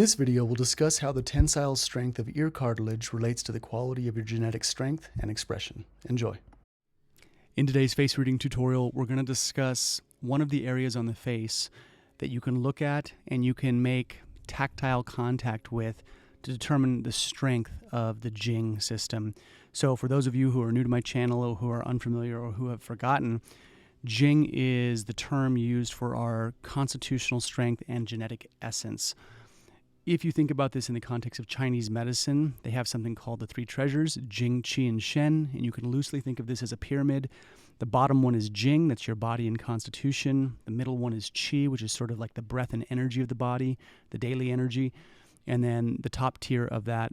this video, we'll discuss how the tensile strength of ear cartilage relates to the quality of your genetic strength and expression. Enjoy. In today's face reading tutorial, we're going to discuss one of the areas on the face that you can look at and you can make tactile contact with to determine the strength of the Jing system. So for those of you who are new to my channel or who are unfamiliar or who have forgotten, Jing is the term used for our constitutional strength and genetic essence. If you think about this in the context of Chinese medicine, they have something called the three treasures, Jing, Qi, and Shen, and you can loosely think of this as a pyramid. The bottom one is Jing, that's your body and constitution. The middle one is Qi, which is sort of like the breath and energy of the body, the daily energy. And then the top tier of that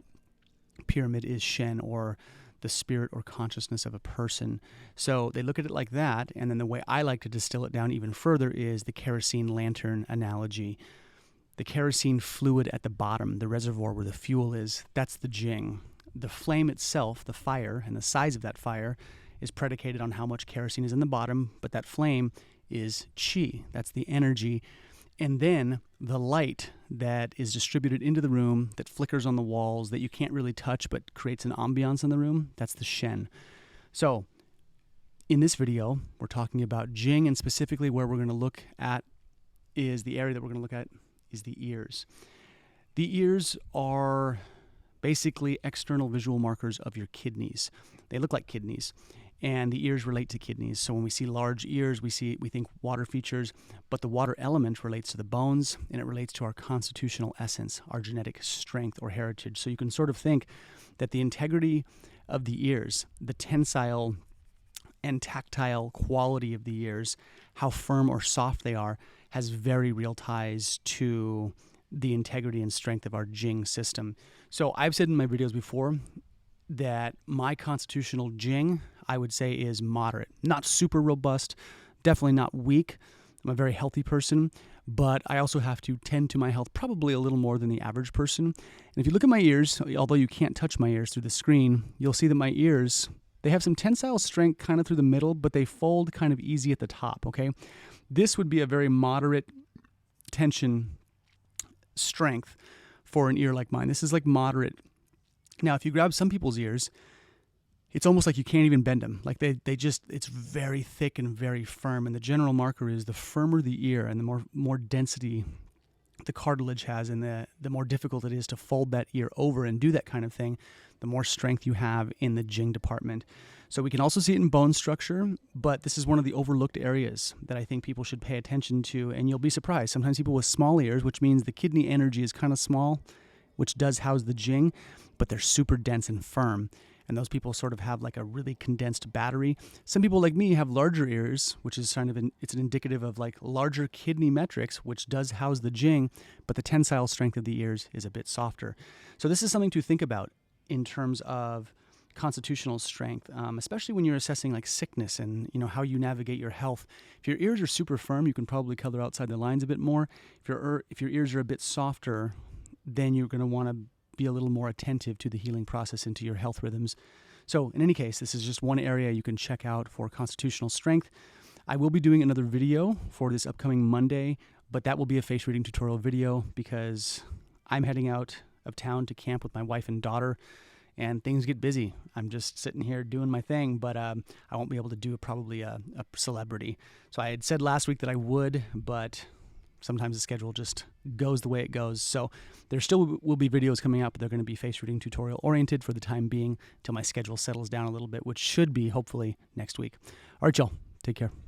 pyramid is Shen, or the spirit or consciousness of a person. So they look at it like that, and then the way I like to distill it down even further is the kerosene lantern analogy. The kerosene fluid at the bottom, the reservoir where the fuel is, that's the Jing. The flame itself, the fire, and the size of that fire is predicated on how much kerosene is in the bottom, but that flame is Qi, that's the energy. And then the light that is distributed into the room, that flickers on the walls, that you can't really touch but creates an ambiance in the room, that's the Shen. So in this video, we're talking about Jing, and specifically where we're going to look at is the area that we're going to look at is the ears. The ears are basically external visual markers of your kidneys. They look like kidneys, and the ears relate to kidneys. So when we see large ears, we think water features, but the water element relates to the bones, and it relates to our constitutional essence, our genetic strength or heritage. So you can sort of think that the integrity of the ears, the tensile and tactile quality of the ears, how firm or soft they are, has very real ties to the integrity and strength of our Jing system. So I've said in my videos before that my constitutional Jing, I would say, is moderate. Not super robust, definitely not weak. I'm a very healthy person, but I also have to tend to my health probably a little more than the average person. And if you look at my ears, although you can't touch my ears through the screen, you'll see that my ears, they have some tensile strength kind of through the middle, but they fold kind of easy at the top, okay? This would be a very moderate tension strength for an ear like mine. This is like moderate. Now, if you grab some people's ears, it's almost like you can't even bend them. Like they just, it's very thick and very firm. And the general marker is the firmer the ear and the more density the cartilage has, and the more difficult it is to fold that ear over and do that kind of thing, the more strength you have in the Jing department. So we can also see it in bone structure, but this is one of the overlooked areas that I think people should pay attention to, and you'll be surprised. Sometimes people with small ears, which means the kidney energy is kind of small, which does house the Jing, but they're super dense and firm. And those people sort of have like a really condensed battery. Some people like me have larger ears, which is kind of it's an indicative of like larger kidney metrics, which does house the Jing, but the tensile strength of the ears is a bit softer. So this is something to think about in terms of constitutional strength, especially when you're assessing like sickness and how you navigate your health. If your ears are super firm, you can probably color outside the lines a bit more. If your ears are a bit softer, then you're going to want to be a little more attentive to the healing process and to your health rhythms. So in any case, this is just one area you can check out for constitutional strength. I will be doing another video for this upcoming Monday, but that will be a face reading tutorial video because I'm heading out of town to camp with my wife and daughter, and things get busy. I'm just sitting here doing my thing, but I won't be able to do probably a celebrity. So I had said last week that I would, but sometimes the schedule just goes the way it goes. So there still will be videos coming out, but they're going to be face reading tutorial oriented for the time being till my schedule settles down a little bit, which should be hopefully next week. All right, y'all. Take care.